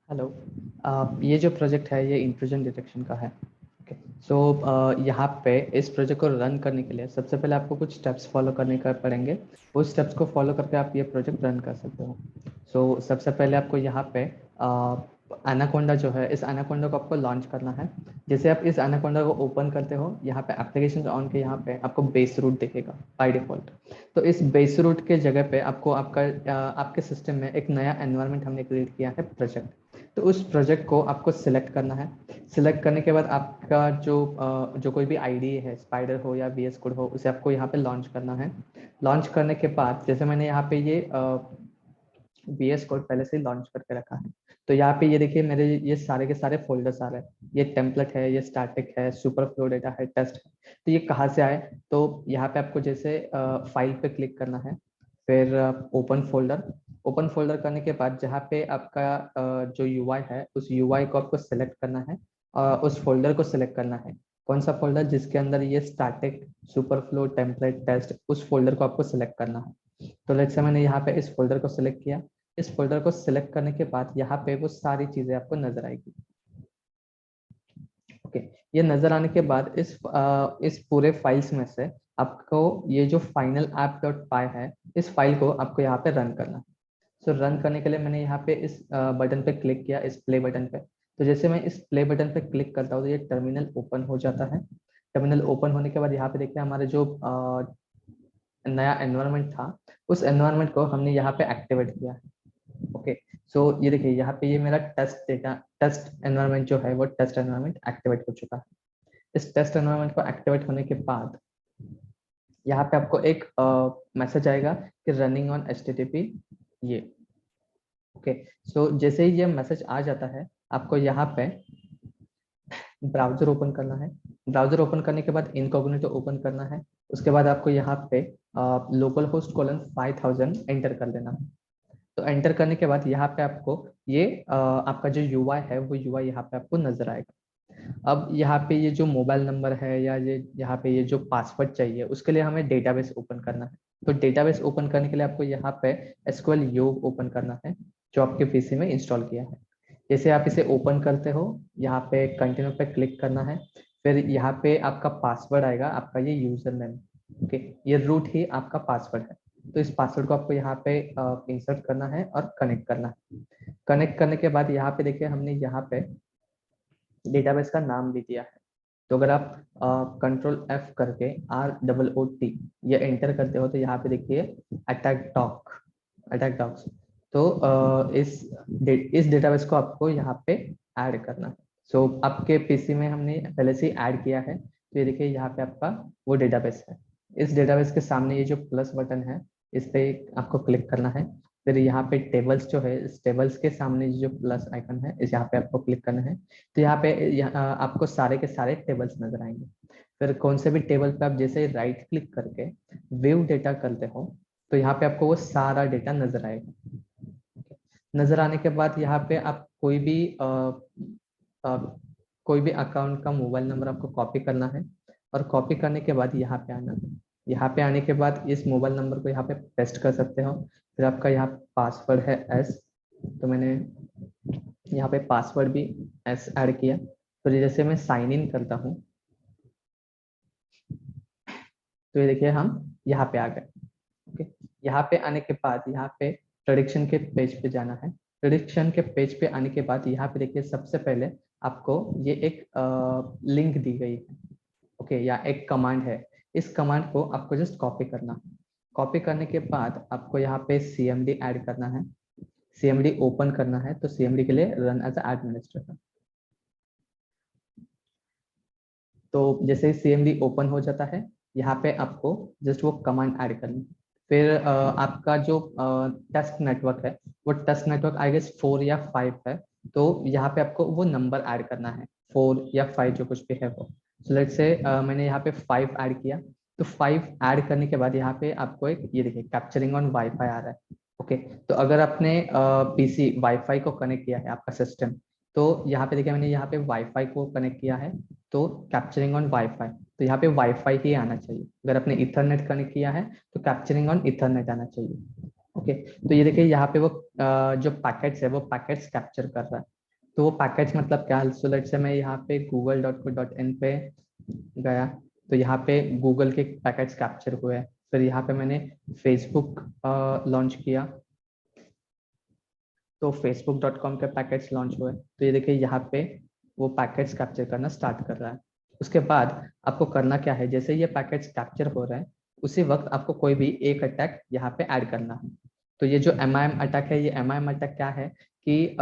Hello. ये जो project है ये इंट्रूजन डिटेक्शन का है। ओके। सो यहाँ पे इस प्रोजेक्ट को रन करने के लिए सबसे पहले आपको कुछ स्टेप्स फॉलो करने का पड़ेंगे। उस स्टेप्स को फॉलो करके आप ये प्रोजेक्ट रन कर सकते हो। सो सबसे पहले आपको यहाँ पे एनाकोंडा जो है, इस एनाकोंडा को आपको लॉन्च करना है। जैसे आप इस एनाकोंडा को ओपन करते हो, यहाँ पे एप्लीकेशन ऑन के यहाँ पे आपको बेस रूट दिखेगा बाय डिफॉल्ट। तो इस बेस रूट के जगह पे आपको आपके सिस्टम में एक नया एनवायरनमेंट हमने क्रिएट किया है, प्रोजेक्ट। तो उस प्रोजेक्ट को आपको सिलेक्ट करना है। सिलेक्ट करने के बाद आपका जो कोई भी आईडी है, स्पाइडर हो या VS कोड हो, उसे आपको यहाँ पे लॉन्च करना है। लॉन्च करने के बाद जैसे मैंने यहाँ पे ये VS कोड पहले से लॉन्च करके रखा है। तो यहाँ पे ये देखिए मेरे ये सारे के सारे फोल्डर्स आ रहे हैं। ये टेम्पलेट है, ये स्टैटिक है, सुपर फ्लो डेटा है, टेस्ट है। तो ये कहाँ से आए? तो यहाँ पे आपको जैसे फाइल पे क्लिक करना है, फिर ओपन फोल्डर। ओपन फोल्डर करने के बाद जहाँ पे आपका जो UI है, उस UI को आपको सिलेक्ट करना है और उस फोल्डर को सिलेक्ट करना है। कौन सा फोल्डर? जिसके अंदर ये static, super flow, template, test, उस फोल्डर को आपको सिलेक्ट करना है। तो लेट्स से मैंने यहाँ पे इस फोल्डर को सिलेक्ट किया। इस फोल्डर को सिलेक्ट करने के बाद यहाँ पे वो सारी चीजें आपको नजर आएगी। ओके। ये नजर आने के बाद इस पूरे फाइल्स में से आपको ये जो फाइनल ऐप डॉट पाई है, इस फाइल को आपको यहाँ पे रन करना है। सो रन करने के लिए मैंने यहाँ पे इस बटन पे क्लिक किया, इस प्ले बटन पे। तो जैसे मैं इस प्ले बटन पे क्लिक करता हूँ तो ये टर्मिनल ओपन हो जाता है। टर्मिनल ओपन होने के बाद यहाँ पे देखिए हमारे जो नया एनवायरनमेंट था, उस एनवायरनमेंट को हमने यहाँ पे एक्टिवेट किया है। ओके। सो ये देखिए यहाँ पे ये मेरा टेस्ट डेटा, टेस्ट एनवायरनमेंट जो है वो टेस्ट एनवायरनमेंट एक्टिवेट हो चुका है। इस टेस्ट एनवायरनमेंट को एक्टिवेट होने के बाद यहाँ पे आपको एक मैसेज आएगा कि रनिंग ऑन HTTP ये। ओके। सो जैसे ही ये मैसेज आ जाता है, आपको यहाँ पे ब्राउजर ओपन करना है। ब्राउजर ओपन करने के बाद इनकॉग्निटो ओपन करना है। उसके बाद आपको यहाँ पे लोकल होस्ट कोलन 5000 एंटर कर देना है। तो एंटर करने के बाद यहाँ पे आपको ये आपका जो UI है वो UI यहाँ पे आपको नजर आएगा। अब यहाँ पे ये जो मोबाइल नंबर है या ये यहाँ पे ये जो पासवर्ड चाहिए, उसके लिए हमें डेटाबेस ओपन करना है। तो डेटाबेस ओपन करने के लिए आपको यहाँ पे SQL योग ओपन करना है, जो आपके PC में इंस्टॉल किया है। जैसे आप इसे ओपन करते हो, यहाँ पे कंटिन्यू पे क्लिक करना है। फिर यहाँ पे आपका पासवर्ड आएगा, आपका ये यूजर नेम। ओके। ये रूट ही आपका पासवर्ड है। तो इस पासवर्ड को आपको यहाँ पे इंसर्ट करना है और कनेक्ट करना है। कनेक्ट करने के बाद यहाँ पे देखिए हमने यहाँ पे डेटाबेस का नाम भी दिया है। तो अगर आप Ctrl+F करके ROOT ये एंटर करते हो तो यहाँ पे देखिए अटैक डॉग्स। तो इस डेटाबेस को आपको यहाँ पे ऐड करना है। सो आपके PC में हमने पहले से ही ऐड किया है। तो ये देखिए यहाँ पे आपका वो डेटाबेस है। इस डेटाबेस के सामने ये जो प्लस बटन है, इस पे आपको क्लिक करना है। फिर यहाँ पे टेबल्स जो है, इस टेबल्स के सामने जो प्लस आइकन है, इस यहाँ पे आपको क्लिक करना है। तो यहाँ पे आपको सारे के सारे टेबल्स नजर आएंगे। फिर कौन से भी टेबल पे आप जैसे राइट क्लिक करके व्यू डेटा करते हो, तो यहाँ पे आपको वो सारा डेटा नजर आएगा। नजर आने के बाद यहाँ पे आप अ, कोई भी अकाउंट का मोबाइल नंबर आपको कॉपी करना है। और कॉपी करने के बाद यहाँ पे आना है। यहाँ पे आने के बाद इस मोबाइल नंबर को यहाँ पे पेस्ट कर सकते हो। फिर आपका यहाँ पासवर्ड है S। तो मैंने यहाँ पे पासवर्ड भी S ऐड किया। तो जैसे मैं साइन इन करता हूँ, तो ये देखिए हम यहाँ पे आ गए। ओके। यहाँ पे आने के बाद यहाँ पे प्रेडिक्शन के पेज पे जाना है। प्रेडिक्शन के पेज पे आने के बाद यहाँ पे देखिए सबसे पहले आपको ये एक लिंक दी गई है। ओके। या एक कमांड है। इस कमांड को आपको जस्ट कॉपी करना है। कॉपी करने के बाद आपको यहाँ पे CMD ऐड करना है। CMD ओपन करना है। तो CMD के लिए रन एज एडमिनिस्ट्रेटर। तो जैसे ही CMD ओपन हो जाता है, यहाँ पे आपको जस्ट वो कमांड ऐड करनी है। फिर आपका जो टेस्ट नेटवर्क है, वो टेस्ट नेटवर्क आई गेस 4 या 5 है। तो यहाँ पे आपको वो नंबर ऐड करना है, 4 या 5 जो कुछ भी है वो। सो लेट्स से मैंने यहाँ पे 5 ऐड किया। तो 5 ऐड करने के बाद यहाँ पे आपको एक ये देखिए कैप्चरिंग ऑन वाईफाई आ रहा है। ओके। तो अगर आपने PC वाईफाई को कनेक्ट किया है आपका सिस्टम, तो यहाँ पे देखिए मैंने यहाँ पे वाईफाई को कनेक्ट किया है। तो कैप्चरिंग ऑन वाईफाई, तो यहाँ पे वाईफाई ही आना चाहिए। अगर आपने इथरनेट कनेक्ट किया है तो कैप्चरिंग ऑन इथरनेट आना चाहिए। ओके। तो ये देखिए यहाँ पे वो जो पैकेट्स है वो पैकेट्स कैप्चर कर रहा है। तो वो पैकेज मतलब क्या, सो लेट्स से मैं यहाँ पे google.co.in पे गया, तो यहाँ पे गूगल के पैकेज कैप्चर हुए। फिर यहाँ पे मैंने फेसबुक लॉन्च किया, तो facebook.com के पैकेट्स लॉन्च हुए। तो ये देखिए यहाँ पे वो पैकेट्स कैप्चर करना स्टार्ट कर रहा है। उसके बाद आपको करना क्या है, जैसे ये पैकेट्स कैप्चर हो रहे हैं उसी वक्त आपको कोई भी एक अटैक यहाँ पे ऐड करना है। तो ये जो MIM अटैक है, ये MIM अटैक क्या है कि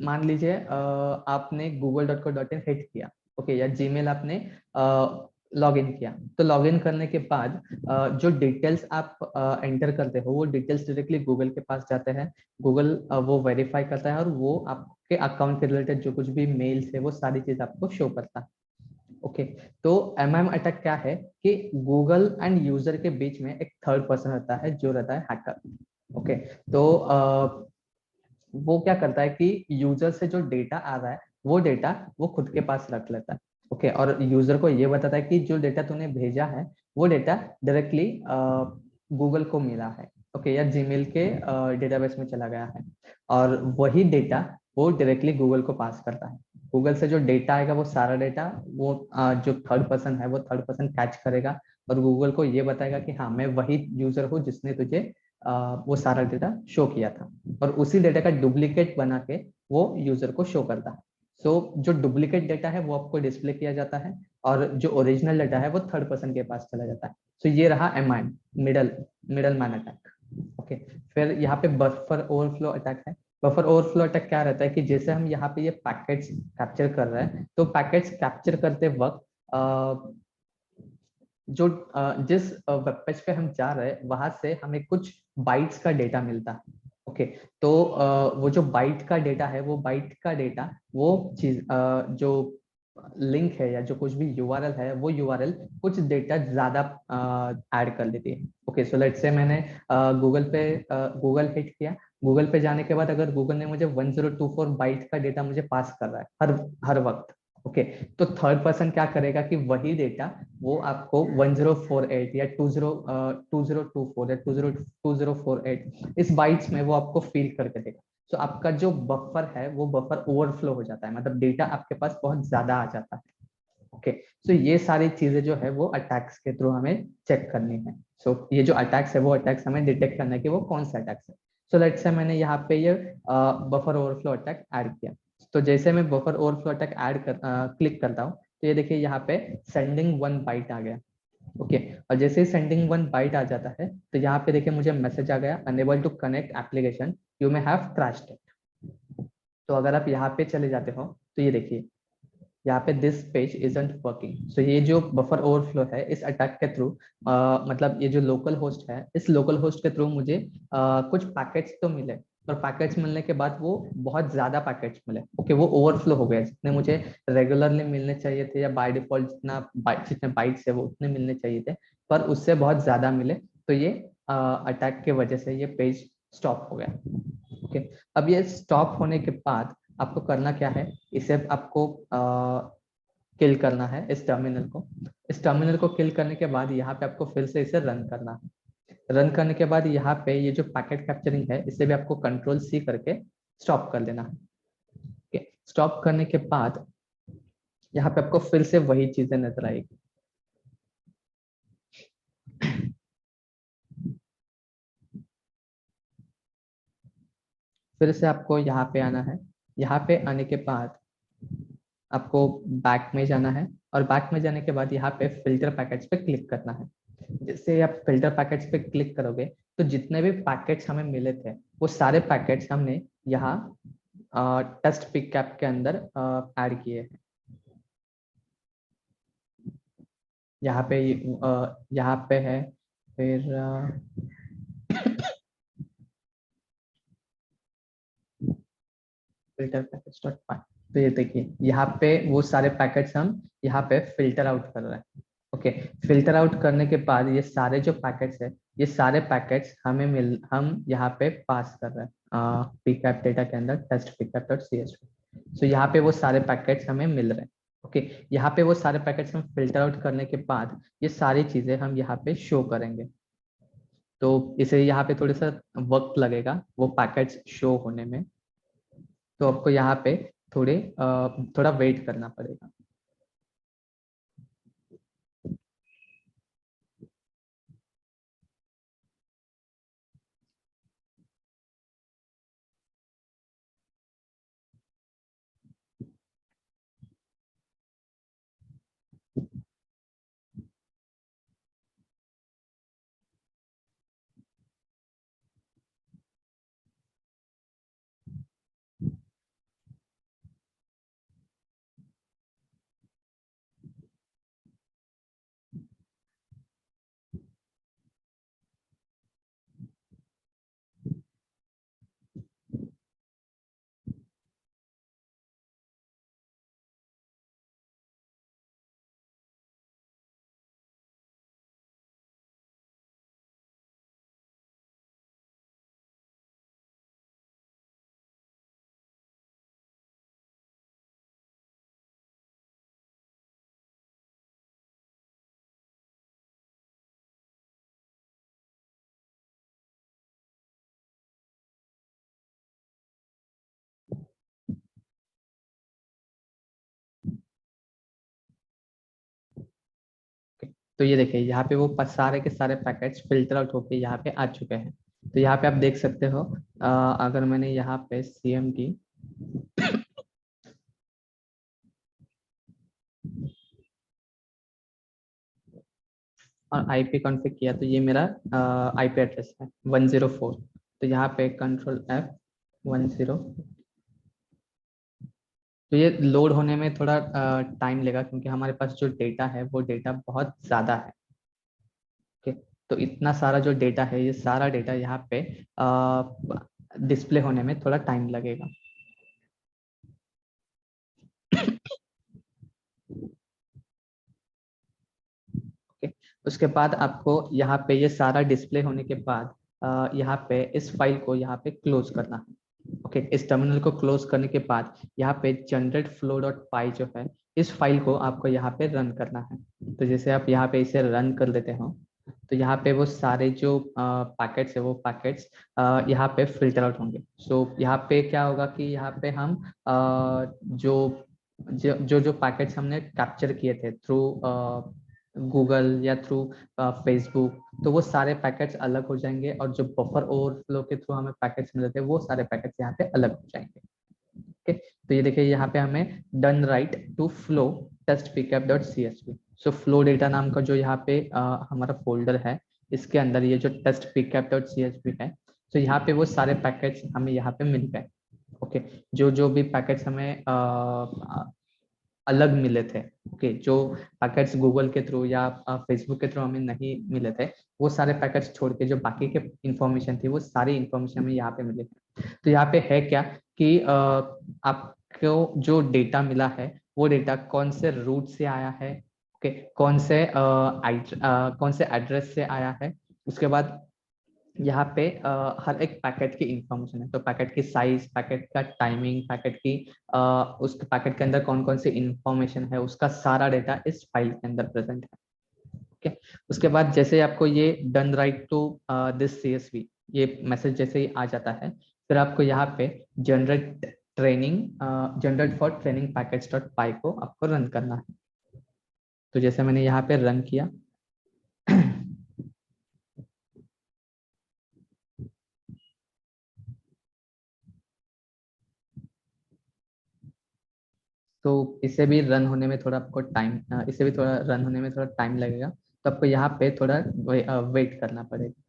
मान लीजिए आपने google.co.in हिट किया, ओके, या जीमेल आपने लॉग इन किया। तो लॉग इन करने के बाद जो डिटेल्स आप एंटर करते हो वो डिटेल्स डायरेक्टली गूगल के पास जाते हैं। गूगल वो वेरीफाई करता है और वो आपके अकाउंट के रिलेटेड जो कुछ भी मेल्स है वो सारी चीज आपको शो करता है। ओके, तो MIM अटैक क्या है कि गूगल एंड यूजर के बीच में एक थर्ड पर्सन रहता है जो रहता है हैकर। ओके, तो वो क्या करता है कि यूजर से जो डेटा आ रहा है वो डेटा वो खुद के पास रख लेता है। ओके, और यूजर को ये बताता है कि जो डेटा तूने भेजा है वो डेटा डायरेक्टली गूगल को मिला है, ओके, या जीमेल के डेटाबेस में चला गया है, और वही डेटा वो डायरेक्टली गूगल को पास करता है। गूगल से जो डेटा आएगा वो सारा डेटा वो जो थर्ड पर्सन है वो थर्ड पर्सन कैच करेगा और गूगल को ये बताएगा कि हाँ मैं वही यूजर हूँ जिसने तुझे वो सारा डेटा शो किया था, और उसी डेटा का डुप्लीकेट बना के वो यूजर को शो करता है। सो जो डुप्लीकेट डेटा है वो आपको डिस्प्ले किया जाता है और जो ओरिजिनल डेटा है वो थर्ड पर्सन के पास चला जाता है। सो ये रहा MIM, middle man attack. Okay, फिर यहाँ पे बफर ओवरफ्लो अटैक है। बफर ओवरफ्लो अटैक क्या रहता है कि जैसे हम यहाँ पे ये पैकेट्स कैप्चर कर रहे हैं, तो पैकेट्स कैप्चर करते वक्त जो जिस वेब पेज पे हम जा रहे हैं वहां से हमें कुछ बाइट्स का डेटा मिलता है। ओके, तो वो जो बाइट का डेटा है वो बाइट का डेटा वो चीज जो लिंक है या जो कुछ भी यूआरएल है वो यूआरएल कुछ डेटा ज्यादा ऐड कर लेती है। ओके, सो लेट्स से मैंने गूगल हिट किया। गूगल पे जाने के बाद अगर गूगल ने मुझे 1024 बाइट का डेटा मुझे पास कर रहा है हर हर वक्त, ओके, तो थर्ड पर्सन क्या करेगा कि वही डेटा वो आपको 1048 या 2024 या 2048 इस बाइट्स में वो आपको फील करके देगा। तो आपका जो बफर है वो बफर ओवरफ्लो हो जाता है, मतलब डेटा आपके पास बहुत ज्यादा आ जाता है। ओके, सो ये सारी चीजें जो है वो अटैक्स के थ्रू हमें चेक करनी है। सो ये जो अटैक्स है वो अटैक्स हमें डिटेक्ट करना है कि वो कौन सा अटैक्स है। सो लेट्स से मैंने यहाँ पे ये बफर ओवरफ्लो अटैक ऐड किया। तो जैसे मैं बफर ओवरफ्लो अटैक क्लिक करता हूँ तो ये देखिए यहाँ पे सेंडिंग 1 बाइट आ गया। ओके, और जैसे ही सेंडिंग 1 बाइट आ जाता है तो यहाँ पे देखिए मुझे मैसेज आ गया, unable to connect application, you may have crashed it. तो अगर आप यहाँ पे चले जाते हो तो ये देखिए यहाँ पे दिस पेज इजंट वर्किंग। सो ये जो बफर ओवरफ्लो है इस अटैक के थ्रू मतलब ये जो लोकल होस्ट है इस लोकल होस्ट के थ्रू मुझे कुछ पैकेट्स तो मिले, और पैकेट्स मिलने के बाद वो बहुत ज्यादा पैकेट्स मिले। ओके, वो ओवरफ्लो हो गए, जितने मुझे रेगुलरली मिलने चाहिए थे या बाय डिफॉल्ट जितने बाइट्स है वो उतने मिलने चाहिए थे, पर उससे बहुत ज्यादा मिले। तो ये अटैक के वजह से ये पेज स्टॉप हो गया। ओके, अब ये स्टॉप होने के बाद आपको करना क्या है, इसे आपको किल करना है इस टर्मिनल को। इस टर्मिनल को किल करने के बाद यहाँ पे आपको फिर से इसे रन करना है। रन करने के बाद यहाँ पे ये जो पैकेट कैप्चरिंग है इसे भी आपको कंट्रोल C करके स्टॉप कर देना है। ओके, स्टॉप करने के बाद यहाँ पे आपको फिर से वही चीजें नजर आएगी। फिर से आपको यहाँ पे आना है। यहाँ पे आने के बाद आपको बैक में जाना है, और बैक में जाने के बाद यहाँ पे फिल्टर पैकेट्स पे क्लिक करना है। जैसे आप फिल्टर पैकेट्स पे क्लिक करोगे तो जितने भी पैकेट्स हमें मिले थे वो सारे पैकेट्स हमने यहाँ टेस्ट पिक कैप के अंदर ऐड किए हैं। यहाँ पे यहाँ पे है, फिर फिल्टर पैकेट्स डॉट पाई। तो ये देखिए यहाँ पे वो सारे पैकेट्स हम यहाँ पे फिल्टर आउट कर रहे हैं। ओके, फिल्टर आउट करने के बाद ये सारे जो पैकेट्स है ये सारे पैकेट्स हम यहाँ पे पास कर रहे हैं पिकअप डेटा के अंदर टेस्ट पिकअप डॉट CSV। सो यहाँ पे वो सारे पैकेट्स हमें मिल रहे हैं। ओके, यहाँ पे वो सारे पैकेट्स हम फिल्टर आउट करने के बाद ये सारी चीजें हम यहाँ पे शो करेंगे। तो इसे यहाँ पे थोड़ा सा वक्त लगेगा वो पैकेट्स शो होने में। तो आपको यहाँ पे थोड़ा वेट करना पड़ेगा। तो ये देखिए यहाँ पे वो सारे के सारे पैकेट्स फिल्टर आउट होके यहाँ पे आ चुके हैं। तो यहाँ पे आप देख सकते हो, अगर मैंने यहाँ पे CMD और IP कॉन्फ़िग किया, तो ये मेरा IP एड्रेस है 104। तो यहाँ पे Ctrl+F 10। तो ये लोड होने में थोड़ा टाइम लेगा, क्योंकि हमारे पास जो डेटा है वो डेटा बहुत ज़्यादा है। ओके, तो इतना सारा जो डेटा है, ये सारा डेटा यहाँ पे डिस्प्ले होने में थोड़ा टाइम लगेगा। ओके, उसके बाद आपको यहाँ पे ये सारा डिस्प्ले होने के बाद यहाँ पे इस फाइल को यहाँ पे क्लोज करना है। ओके, इस टर्मिनल को क्लोज करने के बाद यहाँ पे जनरेट फ्लो डॉट पाई जो है, इस फाइल को आपको यहाँ पे रन करना है। तो जैसे आप यहाँ पे इसे रन कर देते हो, तो यहाँ पे वो सारे जो पैकेट्स है, वो पैकेट्स यहाँ पे फिल्टर आउट होंगे। सो यहाँ पे क्या होगा कि यहाँ पे हम जो जो जो पैकेट्स हमने कैप्चर किए थे थ्रू गूगल या थ्रू फेसबुक, तो वो सारे पैकेट्स अलग हो जाएंगे, और जो बफर ओवरफ्लो के थ्रू हमें पैकेट्स मिले थे, वो सारे पैकेट्स यहाँ पे अलग हो जाएंगे। ओके, तो ये देखिए यहाँ पे हमें done write to flow test pickup dot CSV। So flow data नाम का जो यहाँ पे हमारा फोल्डर है, इसके अंदर ये जो टेस्ट पिकअप डॉट CSV है, तो यहाँ पे वो सारे पैकेट्स हमें यहाँ पे मिल गए। ओके, जो जो भी पैकेट्स हमें अलग मिले थे, ओके, जो पैकेट्स गूगल के थ्रू या फेसबुक के थ्रू हमें नहीं मिले थे, वो सारे पैकेट्स छोड़ के जो बाकी के इंफॉर्मेशन थी, वो सारी इंफॉर्मेशन हमें यहाँ पे मिले थे। तो यहाँ पे है क्या कि आपको जो डेटा मिला है, वो डेटा कौन से रूट से आया है, ओके, कौन से एड्रेस से आया है। उसके बाद यहाँ पे हर एक पैकेट की इंफॉर्मेशन है, तो पैकेट की साइज, पैकेट का टाइमिंग, पैकेट की उस पैकेट के अंदर कौन कौन सी इंफॉर्मेशन है, उसका सारा डेटा इस फाइल के अंदर प्रेजेंट है। ओके, उसके बाद जैसे आपको ये done write to this CSV, ये मैसेज जैसे ही आ जाता है, फिर आपको यहाँ पे generate for training packets dot py को आपको रन करना है। तो जैसे मैंने यहाँ पे रन किया, तो इसे भी रन होने में थोड़ा आपको टाइम इसे भी थोड़ा रन होने में थोड़ा टाइम लगेगा। तो आपको यहाँ पे थोड़ा वेट करना पड़ेगा।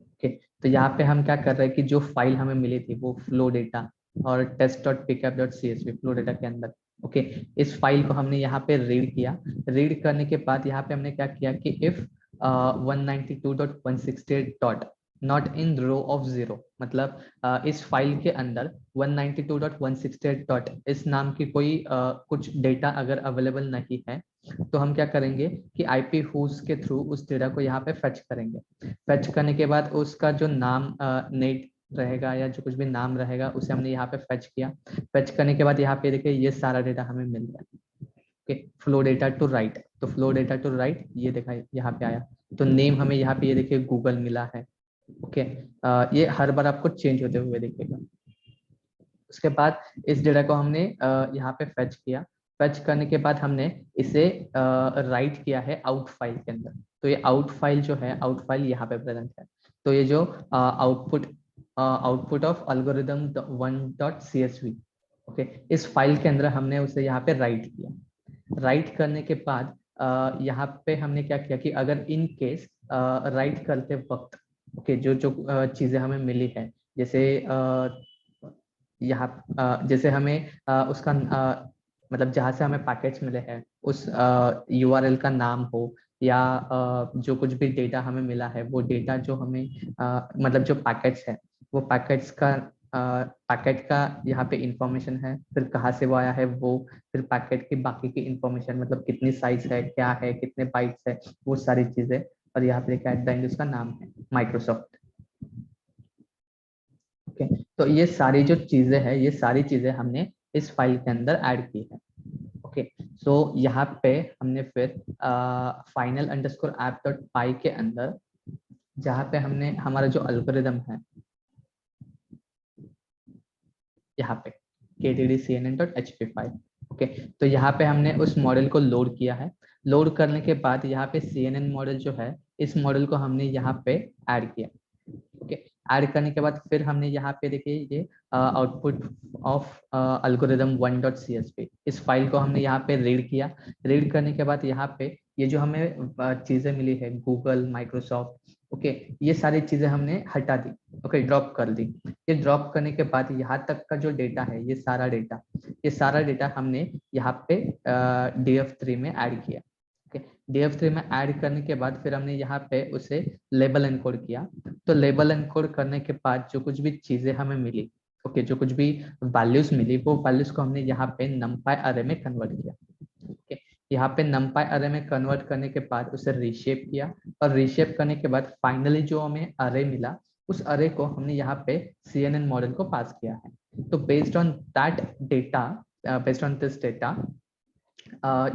ओके, तो यहाँ पे हम क्या कर रहे हैं कि जो फाइल हमें मिली थी, वो फ्लो डेटा और test dot pickup dot CSV flow data के अंदर, ओके, इस फाइल को हमने यहाँ पे रीड किया। रीड करने के बाद यहाँ पे हमने क्या किया कि if 192.168 dot not in row of 0, मतलब इस फाइल के अंदर 192.168 डॉट इस नाम की कोई कुछ डेटा अगर अवेलेबल नहीं है, तो हम क्या करेंगे कि IP होस्ट के थ्रू उस डेटा को यहाँ पे फेच करेंगे। फेच करने के बाद उसका जो नाम नेट रहेगा या जो कुछ भी नाम रहेगा, उसे हमने यहाँ पे फेच किया। फेच करने के बाद यहाँ पे देखिए ये सारा डेटा हमें मिल गया। Okay, flow data to write, तो फ्लो डेटा टू राइट ये देखा यहाँ पे आया। तो नेम हमें यहाँ पे ये देखिए गूगल मिला है। ओके, ये हर बार आपको चेंज होते हुए दिखेगा। उसके बाद इस डेटा को हमने यहाँ पे फेच किया। फेच करने के बाद हमने इसे राइट किया है आउट फाइल के अंदर। तो ये आउट फाइल जो है, आउट फाइल यहाँ पे प्रेजेंट है। तो ये जो output of algorithm 1.csv, okay, इस फाइल के अंदर हमने उसे यहाँ पे राइट किया। राइट करने के बाद यहाँ पे हमने क्या किया कि अगर इन केस राइट करते वक्त, ओके, जो जो चीजें हमें मिली है, जैसे यहाँ जैसे हमें उसका मतलब जहाँ से हमें पैकेज मिले हैं उस यूआरएल का नाम हो, या जो कुछ भी डेटा हमें मिला है वो डेटा जो हमें मतलब जो पैकेज है वो पैकेट का यहाँ पे इंफॉर्मेशन है, फिर कहाँ से वो आया है वो, फिर पैकेट की बाकी की इंफॉर्मेशन, मतलब कितनी साइज है, क्या है, कितने बाइट्स है, वो सारी चीजें। और यहाँ पे एट द एंड उसका नाम है माइक्रोसॉफ्ट। ओके, तो ये सारी जो चीजें हैं, ये सारी चीजें हमने इस फाइल के अंदर ऐड की है। ओके, सो यहाँ पे हमने फिर फाइनल अंडरस्कोर ऐप डॉट पाई के अंदर जहाँ पे हमने हमारा जो एल्गोरिदम है यहाँ पे ktdcnn.hp फाइल, ओके, तो यहाँ पे हमने उस मॉडल को लोड किया है। लोड करने के बाद यहाँ पे CNN मॉडल जो है, इस मॉडल को हमने यहाँ पे ऐड किया। ओके, ऐड करने के बाद फिर हमने यहाँ पे देखिए ये आउटपुट ऑफ एल्गोरिदम 1.csv, इस फाइल को हमने यहाँ पे रीड किया। रीड करने के बाद यहाँ पे ये जो हमें चीजें मिली है, गूगल, माइक्रोसॉफ्ट, ओके, ये सारी चीजें हमने हटा दी, ओके, ड्रॉप कर दी। ये ड्रॉप करने के बाद यहाँ तक का जो डेटा है, ये सारा डेटा हमने यहाँ पे DF3 में ऐड किया। DF3 में ऐड करने के बाद फिर हमने यहाँ पे उसे लेबल एनकोड किया। तो लेबल एनकोड करने के बाद जो कुछ भी चीजें हमें मिली, ओके, जो कुछ भी वैल्यूज मिली, वो वैल्यूज को हमने यहाँ पे numpy अरे में कन्वर्ट किया। ओके, यहाँ पे numpy अरे में कन्वर्ट करने के बाद उसे रीशेप किया, और रीशेप करने के बाद फाइनली जो हमें अरे मिला, उस अरे को हमने यहाँ पे CNN मॉडल को पास किया है। तो based on that data, based on this data,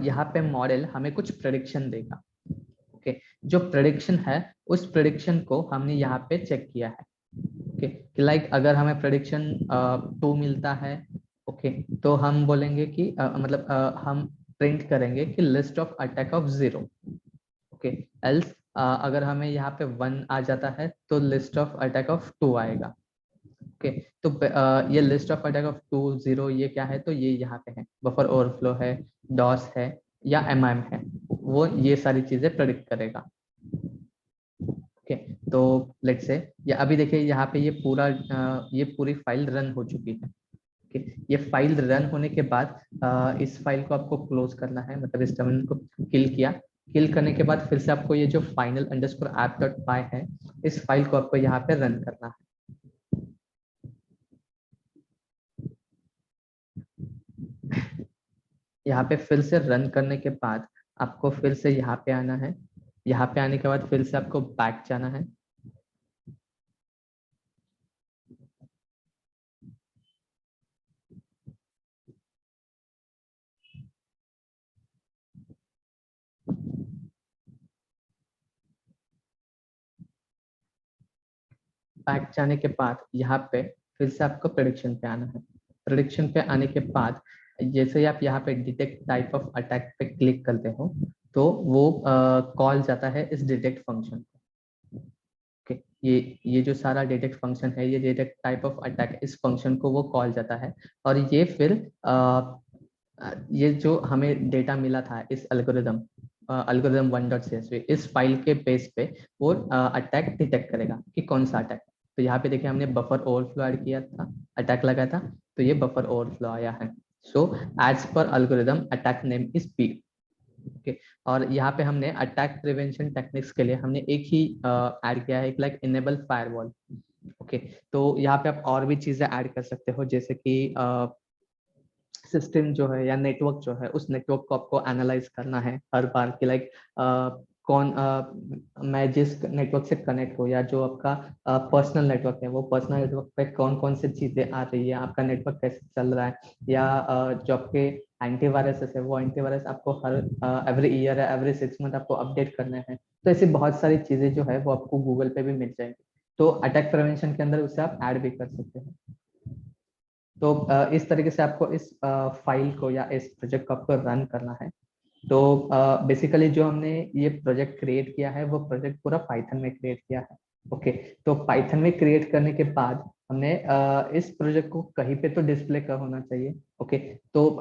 यहाँ पे मॉडल हमें कुछ प्रेडिक्शन देगा। ओके, जो प्रेडिक्शन है उस प्रेडिक्शन को हमने यहाँ पे चेक किया है। ओके, कि लाइक अगर हमें प्रेडिक्शन 2 मिलता है, ओके, तो हम बोलेंगे कि मतलब हम प्रिंट करेंगे कि list of attack of 0। Okay, else अगर हमें यहाँ पे 1 आ जाता है तो लिस्ट ऑफ अटैक ऑफ 2 आएगा। ओके, तो ये लिस्ट ऑफ अटैक ऑफ 2, 0 ये क्या है, तो ये यहाँ पे है, बफर ओवरफ्लो है, डॉस है, या MIM है, वो ये सारी चीजें प्रेडिक्ट करेगा। ओके, तो लेट्स से ये अभी देखिए यहाँ पे ये पूरी फाइल रन हो चुकी है। ओके, ये फाइल रन होने के बाद इस फाइल को आपको क्लोज करना है, मतलब इस टर्मिनल को किल किया। किल करने के बाद फिर से आपको ये जो फाइनल अंडरस्कोर ऐप डॉट पाई है, इस फाइल को आपको यहाँ पे रन करना है। यहाँ पे फिर से रन करने के बाद आपको फिर से यहाँ पे आना है। यहाँ पे आने के बाद फिर से आपको बैक जाना है। बैक जाने के बाद यहाँ पे फिर से आपको प्रेडिक्शन पे आना है। प्रेडिक्शन पे आने के बाद जैसे ही आप यहाँ पे डिटेक्ट टाइप ऑफ अटैक पे क्लिक करते हो, तो वो कॉल जाता है इस डिटेक्ट फंक्शन। ओके, ये जो सारा डिटेक्ट फंक्शन है, ये डिटेक्ट टाइप ऑफ अटैक, इस फंक्शन को वो कॉल जाता है। और ये फिर ये जो हमें डेटा मिला था इस एल्गोरिदम 1.csv, इस फाइल के बेस पे वो अटैक डिटेक्ट करेगा कि कौन सा अटैक। तो यहाँ पे देखिए हमने बफर ओवरफ्लो ऐड किया था, अटैक लगाया था, तो ये बफर ओवरफ्लो आया है। So as per algorithm attack name is P. Okay, और यहाँ पे हमने अटैक प्रिवेंशन टेक्निक्स के लिए हमने एक ही ऐड किया है, एक लाइक इनेबल फायरवॉल। ओके, तो यहाँ पे आप और भी चीजें ऐड कर सकते हो, जैसे कि सिस्टम जो है या नेटवर्क जो है, उस नेटवर्क को आपको एनालाइज करना है हर बार कि लाइक कौन मैं जिस नेटवर्क से कनेक्ट हो, या जो आपका पर्सनल नेटवर्क है, वो पर्सनल नेटवर्क पे कौन कौन से चीजें आ रही है, आपका नेटवर्क कैसे चल रहा है, या जो आपके एंटीवायरस है, वो एंटीवायरस आपको हर एवरी ईयर या एवरी 6 मंथ आपको अपडेट करना है। तो ऐसी बहुत सारी चीजें जो है वो आपको गूगल पे भी मिल जाएंगी। तो अटैक प्रिवेंशन के अंदर उसे आप ऐड भी कर सकते हैं। तो इस तरीके से आपको इस फाइल को या इस प्रोजेक्ट को आपको रन करना है। तो बेसिकली जो हमने ये प्रोजेक्ट क्रिएट किया है वो प्रोजेक्ट पूरा पाइथन में क्रिएट किया है। ओके, तो पाइथन में क्रिएट करने के बाद हमने इस प्रोजेक्ट को कहीं पे तो डिस्प्ले कर होना चाहिए। ओके, तो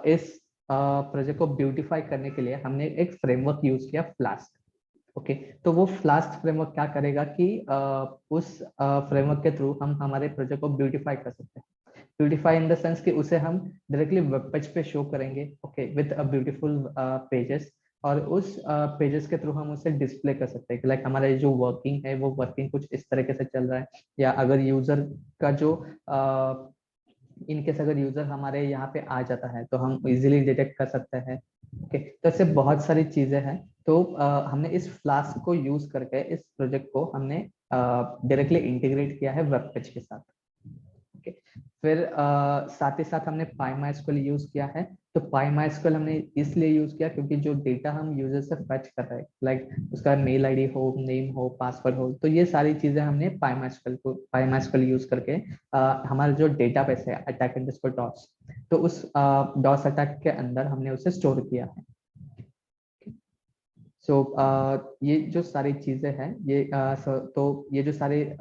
इस प्रोजेक्ट को ब्यूटीफाई करने के लिए हमने एक फ्रेमवर्क यूज किया, फ्लास्क। ओके, तो वो फ्लास्क फ्रेमवर्क क्या करेगा कि उस फ्रेमवर्क के थ्रू हम हमारे प्रोजेक्ट को ब्यूटीफाई कर सकते हैं। ब्यूटीफाई इन द सेंस कि उसे हम डायरेक्टली वेब पेज पे शो करेंगे, okay, with a beautiful pages. और उस पेजेस के थ्रू हम उसे डिस्प्ले कर सकते हैं, लाइक हमारा जो वर्किंग है वो वर्किंग कुछ इस तरीके से चल रहा है। या अगर यूजर का जो इनकेस अगर यूजर हमारे यहाँ पे आ जाता है तो हम इजीली डिटेक्ट कर सकते हैं। ओके, तो ऐसे बहुत सारी चीजें हैं। तो हमने इस फ्लास्क को यूज करके इस प्रोजेक्ट को हमने डायरेक्टली इंटीग्रेट किया है वेब पेज के साथ। ओके, फिर साथ ही साथ हमने PyMySQL यूज किया है। तो PyMySQL हमने इसलिए यूज किया क्योंकि जो डेटा हम यूजर से फैच कर रहे हैं, लाइक उसका मेल आईडी हो, नेम हो, पासवर्ड हो, तो ये सारी चीजें हमने PyMySQL यूज करके हमारा जो डेटाबेस है attack_docs, तो उस डॉस अटैक के अंदर हमने उसे स्टोर किया है। सो ये जो सारी चीजें हैं ये तो ये जो सारे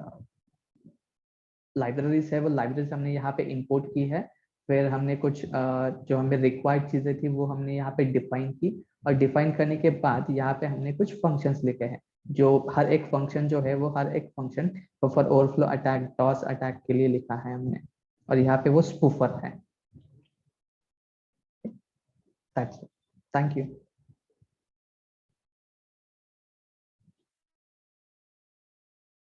लाइब्रेरीज है वो लाइब्रेरीज हमने यहाँ पे इंपोर्ट की है। फिर हमने कुछ जो हमें रिक्वायर्ड चीजें थी वो हमने यहाँ पे डिफाइन की। और डिफाइन करने के बाद यहाँ पे हमने कुछ फंक्शंस लिखे हैं। जो हर एक फंक्शन जो है वो हर एक function buffer overflow attack, DoS attack के लिए लिखा है हमने। और यहाँ पे वो स्पूफर है। Thank you.